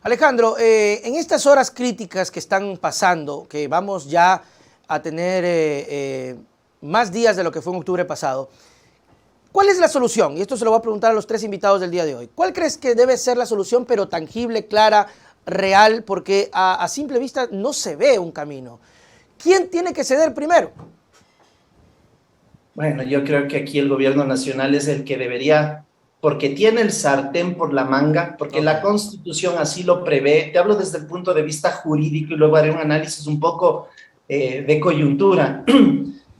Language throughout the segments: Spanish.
Alejandro, en estas horas críticas que están pasando, que vamos ya a tener más días de lo que fue en octubre pasado, ¿cuál es la solución? Y esto se lo voy a preguntar a los tres invitados del día de hoy. ¿Cuál crees que debe ser la solución, pero tangible, clara, real? Porque a simple vista no se ve un camino. ¿Quién tiene que ceder primero? Bueno, yo creo que aquí el gobierno nacional es el que debería, porque tiene el sartén por la manga, porque la Constitución así lo prevé. Te hablo desde el punto de vista jurídico y luego haré un análisis un poco de coyuntura.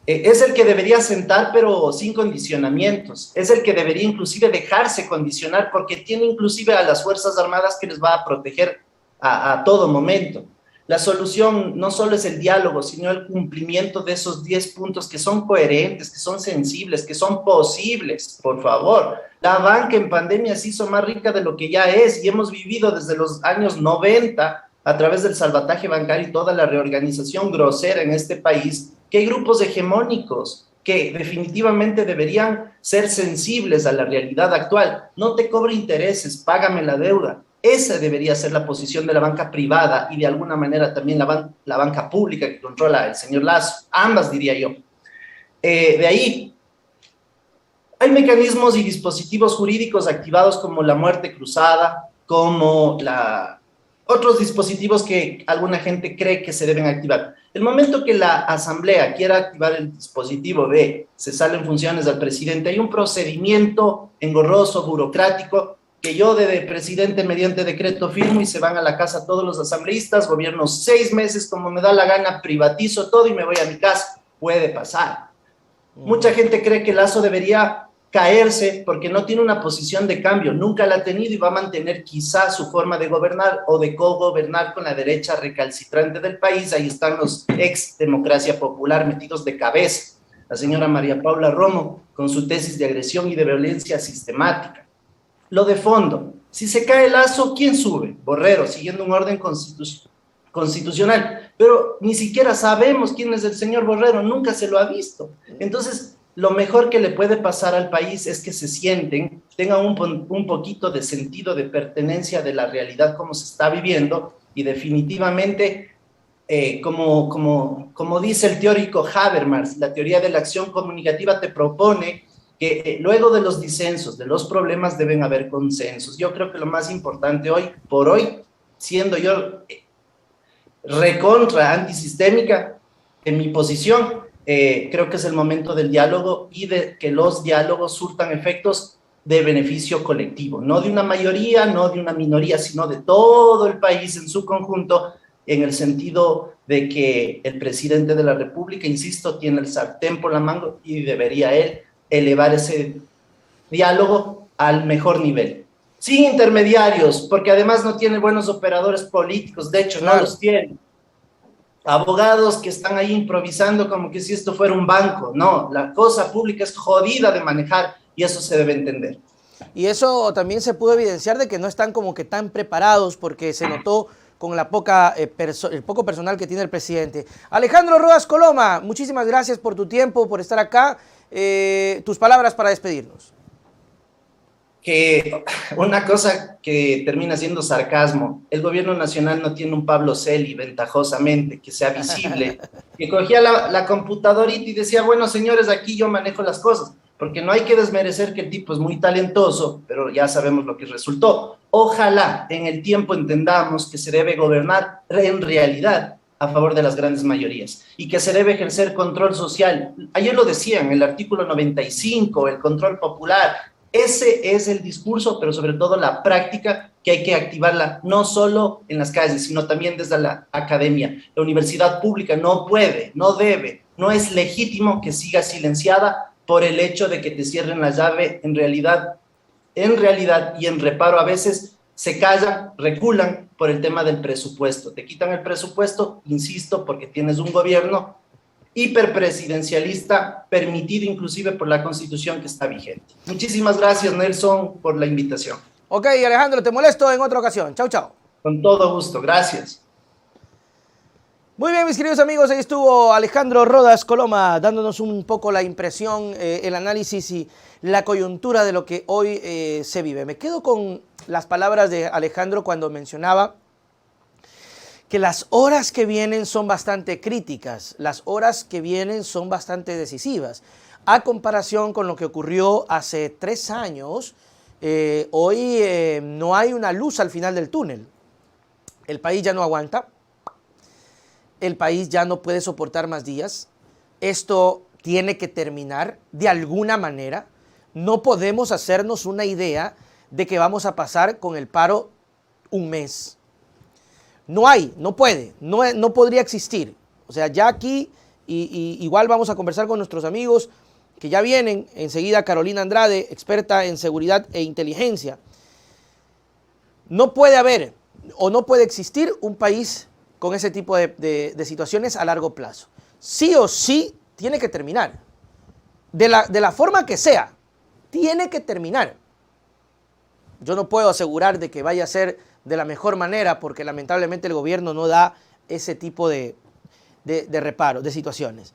Es el que debería sentar, pero sin condicionamientos. Es el que debería inclusive dejarse condicionar, porque tiene inclusive a las Fuerzas Armadas que les va a proteger a todo momento. La solución no solo es el diálogo, sino el cumplimiento de esos 10 puntos que son coherentes, que son sensibles, que son posibles, por favor. La banca en pandemia se hizo más rica de lo que ya es y hemos vivido desde los años 90 a través del salvataje bancario y toda la reorganización grosera en este país, que hay grupos hegemónicos que definitivamente deberían ser sensibles a la realidad actual. No te cobre intereses, págame la deuda. Esa debería ser la posición de la banca privada y de alguna manera también la banca pública que controla el señor Lasso, ambas diría yo. De ahí, hay mecanismos y dispositivos jurídicos activados como la muerte cruzada, como otros dispositivos que alguna gente cree que se deben activar. El momento que la Asamblea quiera activar el dispositivo de cesar en funciones al presidente, hay un procedimiento engorroso, burocrático, que yo de presidente mediante decreto firmo y se van a la casa todos los asambleístas, gobierno 6 meses como me da la gana, privatizo todo y me voy a mi casa. Puede pasar. Mucha gente cree que Lasso debería caerse porque no tiene una posición de cambio, nunca la ha tenido y va a mantener quizá su forma de gobernar o de co-gobernar con la derecha recalcitrante del país. Ahí están los ex democracia popular metidos de cabeza. La señora María Paula Romo con su tesis de agresión y de violencia sistemática. Lo de fondo, si se cae Lasso, ¿quién sube? Borrero, siguiendo un orden constitucional, pero ni siquiera sabemos quién es el señor Borrero, nunca se lo ha visto. Entonces, lo mejor que le puede pasar al país es que se sienten, tengan un poquito de sentido de pertenencia de la realidad como se está viviendo y definitivamente, como dice el teórico Habermas, la teoría de la acción comunicativa te propone que luego de los disensos, de los problemas, deben haber consensos. Yo creo que lo más importante hoy por hoy, siendo yo recontra antisistémica en mi posición, creo que es el momento del diálogo y de que los diálogos surtan efectos de beneficio colectivo, no de una mayoría, no de una minoría, sino de todo el país en su conjunto, en el sentido de que el presidente de la República, insisto, tiene el sartén por la manga y debería él elevar ese diálogo al mejor nivel, sin intermediarios, porque además no tiene buenos operadores políticos, de hecho no los tiene. Abogados que están ahí improvisando como que si esto fuera un banco. No, la cosa pública es jodida de manejar y eso se debe entender. Y eso también se pudo evidenciar de que no están como que tan preparados porque se notó con el poco personal que tiene el presidente. Alejandro Rodas Coloma, muchísimas gracias por tu tiempo, por estar acá. Tus palabras para despedirnos. Que una cosa que termina siendo sarcasmo, el gobierno nacional no tiene un Pablo Celi ventajosamente, que sea visible, que cogía la computadorita y decía, bueno señores, aquí yo manejo las cosas, porque no hay que desmerecer que el tipo es muy talentoso, pero ya sabemos lo que resultó. Ojalá en el tiempo entendamos que se debe gobernar en realidad a favor de las grandes mayorías y que se debe ejercer control social. Ayer lo decían, el artículo 95, el control popular. Ese es el discurso, pero sobre todo la práctica que hay que activarla no solo en las calles, sino también desde la academia. La universidad pública no puede, no debe, no es legítimo que siga silenciada por el hecho de que te cierren la llave. En realidad y en reparo a veces se callan, reculan por el tema del presupuesto. Te quitan el presupuesto, insisto, porque tienes un gobierno hiperpresidencialista, permitido inclusive por la Constitución que está vigente. Muchísimas gracias, Nelson, por la invitación. Ok, Alejandro, te molesto en otra ocasión. Chau, chau. Con todo gusto, gracias. Muy bien, mis queridos amigos, ahí estuvo Alejandro Rodas Coloma dándonos un poco la impresión, el análisis y la coyuntura de lo que hoy se vive. Me quedo con las palabras de Alejandro cuando mencionaba que las horas que vienen son bastante críticas, las horas que vienen son bastante decisivas. A comparación con lo que ocurrió hace 3 años, hoy no hay una luz al final del túnel. El país ya no aguanta. El país ya no puede soportar más días. Esto tiene que terminar de alguna manera. No podemos hacernos una idea de que vamos a pasar con el paro un mes. No hay, no puede, no podría existir. O sea, ya aquí, igual vamos a conversar con nuestros amigos que ya vienen. Enseguida Carolina Andrade, experta en seguridad e inteligencia. No puede haber o no puede existir un país con ese tipo de situaciones a largo plazo. Sí o sí tiene que terminar. De la forma que sea, tiene que terminar. Yo no puedo asegurar de que vaya a ser de la mejor manera porque lamentablemente el gobierno no da ese tipo de reparo, de situaciones.